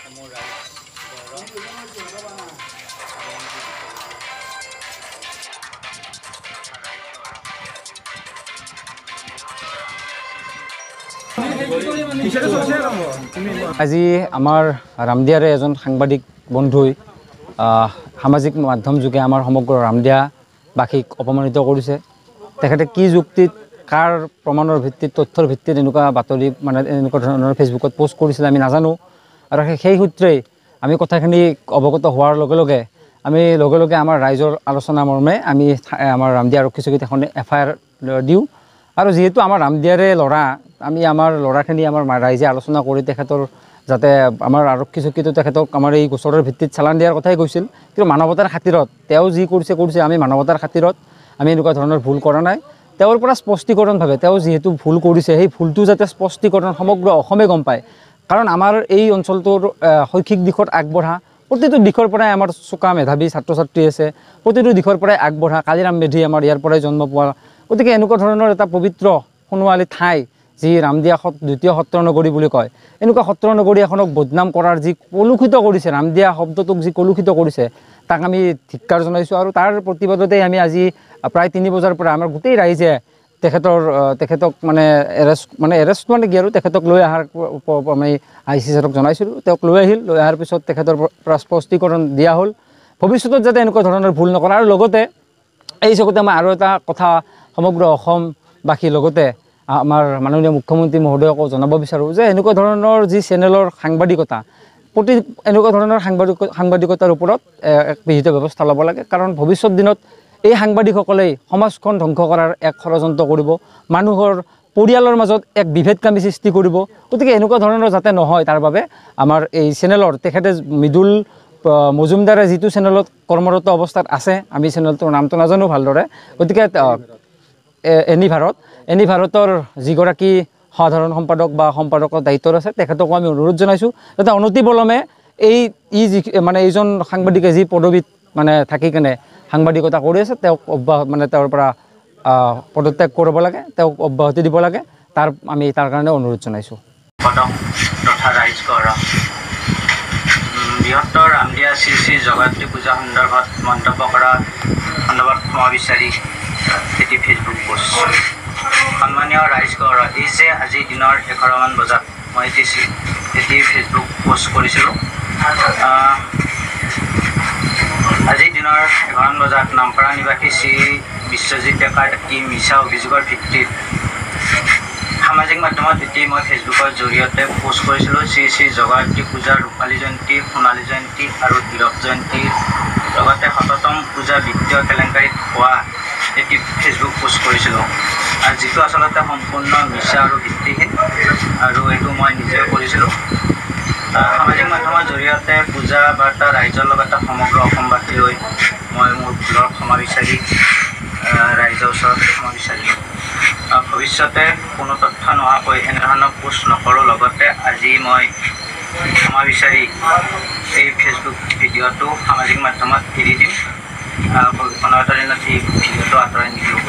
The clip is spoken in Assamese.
আজি আমাৰ ৰামদিয়াৰে এজন সাংবাদিক বন্ধুই সামাজিক মাধ্যম যোগে আমাৰ সমগ্ৰ ৰামদিয়াবাসীক অপমানিত কৰিছে। তেখেতে কি যুক্তিত কাৰ প্ৰমাণৰ ভিত্তিত তথ্যৰ ভিত্তিত এনেকুৱা বাতৰি মানে এনেকুৱা ধৰণৰ ফেচবুকত পোষ্ট কৰিছিলে আমি নাজানো। আৰু সেই সূত্ৰেই আমি কথাখিনি অৱগত হোৱাৰ লগে লগে আমাৰ ৰাইজৰ আলোচনা মৰ্মে আমি আমাৰ ৰামদিয়া আৰক্ষী চকীত এখন FIR দিওঁ। আৰু যিহেতু আমাৰ ৰামদিয়াৰে ল'ৰা, আমি আমাৰ ল'ৰাখিনি আমাৰ ৰাইজে আলোচনা কৰি তেখেতৰ যাতে আমাৰ আৰক্ষী চকীটো তেখেতক আমাৰ এই গোচৰৰ ভিত্তিত চালান দিয়াৰ কথাই কৈছিল। কিন্তু মানৱতাৰ খাতিৰত তেওঁ যি কৰিছে আমি মানৱতাৰ খাতিৰত আমি এনেকুৱা ধৰণৰ ভুল কৰা নাই। তেওঁৰ পৰা স্পষ্টীকৰণভাৱে তেওঁ যিহেতু ভুল কৰিছে সেই ভুলটো যাতে স্পষ্টীকৰণ সমগ্ৰ অসমে গম পায়। কাৰণ আমাৰ এই অঞ্চলটোৰ শৈক্ষিক দিশত আগবঢ়া, প্ৰতিটো দিশৰ পৰাই আমাৰ চোকা মেধাৱী ছাত্ৰ ছাত্ৰী আছে, প্ৰতিটো দিশৰ পৰাই আগবঢ়া। কালিৰাম মেধি আমাৰ ইয়াৰ পৰাই জন্ম পোৱা। গতিকে এনেকুৱা ধৰণৰ এটা পবিত্ৰ সোণোৱালী ঠাই যি ৰামদিয়া দ্বিতীয় সত্ৰ নগৰী বুলি কয়, এনেকুৱা সত্ৰ নগৰী এখনক বদনাম কৰাৰ যি কলুষিত কৰিছে, ৰামদিয়া শব্দটোক যি কলুষিত কৰিছে, তাক আমি ধিক্কাৰ জনাইছোঁ। আৰু তাৰ প্ৰতিবাদতেই আমি আজি প্ৰায় 3 বজাৰ পৰা আমাৰ গোটেই ৰাইজে তেখেতক মানে এৰেষ্ট মানে কি আৰু তেখেতক লৈ অহাৰ আমি IC ছাৰক জনাইছিলোঁ। তেওঁক লৈ অহাৰ পিছত তেখেতৰ পৰা স্পষ্টীকৰণ দিয়া হ'ল ভৱিষ্যতত যাতে এনেকুৱা ধৰণৰ ভুল নকৰে। আৰু লগতে এই চকুতে মই আৰু এটা কথা সমগ্ৰ অসমবাসীৰ লগতে আমাৰ মাননীয় মুখ্যমন্ত্ৰী মহোদয়কো জনাব বিচাৰোঁ যে এনেকুৱা ধৰণৰ যি চেনেলৰ সাংবাদিকতা, এনেকুৱা ধৰণৰ সাংবাদিকতাৰ ওপৰত এক বিহিত ব্যৱস্থা ল'ব লাগে। কাৰণ ভৱিষ্যত দিনত এই সাংবাদিকসকলেই সমাজখন ধ্বংস কৰাৰ এক ষড়যন্ত্ৰ কৰিব, মানুহৰ পৰিয়ালৰ মাজত এক বিভেদকামী সৃষ্টি কৰিব। গতিকে এনেকুৱা ধৰণৰ যাতে নহয় তাৰ বাবে আমাৰ এই চেনেলৰ তেখেতে মৃদুল মজুমদাৰে যিটো চেনেলত কৰ্মৰত অৱস্থাত আছে, আমি চেনেলটোৰ নামটো নাজানো ভালদৰে, গতিকে এনি ভাৰতৰ যিগৰাকী সাধাৰণ সম্পাদক বা সম্পাদকৰ দায়িত্বত আছে তেখেতকো আমি অনুৰোধ জনাইছোঁ যাতে অনতিপলমে এইজন সাংবাদিকে যি পদবীত থাকি কেনে সাংবাদিকতা কৰি আছে তেওঁক তেওঁৰ পৰা পদত্যাগ কৰিব লাগে, তেওঁক অব্যাহতি দিব লাগে। আমি তাৰ কাৰণে অনুৰোধ জনাইছোঁ। বৃহত্তৰ ৰামদিয়া শ্ৰী জগতী পূজা সন্দৰ্ভত মন্তব্য কৰা সন্দৰ্ভত ক্ষমা বিচাৰি এটি ফেচবুক পোষ্ট। সন্মানীয় ৰাইজগণ, এই যে আজিৰ দিনৰ 11মান বজাত মই এটি ফেচবুক পোষ্ট কৰিছিলোঁ। আজিৰ দিনৰ 11মান বজাত নামপাৰা নিবাসী শ্ৰী বিশ্বজিৎ ডেকাৰ এটি মিছা অভিযোগৰ ভিত্তিত সামাজিক মাধ্যমত এটি মই ফেচবুকৰ জৰিয়তে পোষ্ট কৰিছিলোঁ। শ্ৰী জগতী পূজাৰ ৰূপালী জয়ন্তী, সোণালী জয়ন্তী আৰু হীৰক জয়ন্তীৰ লগতে শততম পূজা বিত্তীয় কেলেংকাৰীত হোৱা এটি ফেচবুক পোষ্ট কৰিছিলোঁ, যিটো আচলতে সম্পূৰ্ণ মিছা আৰু ভিত্তিহীন, আৰু এইটো মই নিজে কৰিছিলোঁ। সামাজিক মাধ্যমৰ জৰিয়তে পূজা বাৰ্তা ৰাইজৰ লগতে সমগ্ৰ অসমবাসীলৈ মই মোৰ ভুলৰ ক্ষমা বিচাৰি ৰাইজৰ ওচৰত ক্ষমা বিচাৰিলোঁ। ভৱিষ্যতে কোনো তথ্য নোহোৱাকৈ এনেধৰণৰ পোষ্ট নকৰোঁ। লগতে আজি মই ক্ষমা বিচাৰি এই ফেচবুক ভিডিঅ'টো সামাজিক মাধ্যমত এৰি দিম। অনাগত দিনত এই ভিডিঅ'টো আঁতৰাই নিদিওঁ।